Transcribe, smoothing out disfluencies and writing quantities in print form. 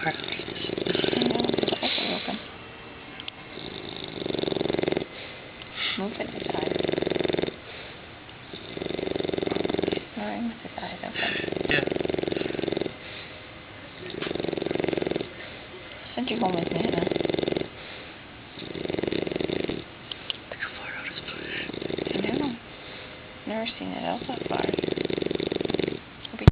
hard to read this. I know, the eyes are open. Move it, his eyes. He's snoring with his eyes open. Yeah. Send you home with Nana. Look how far out his bush. I know. Never seen it out that far.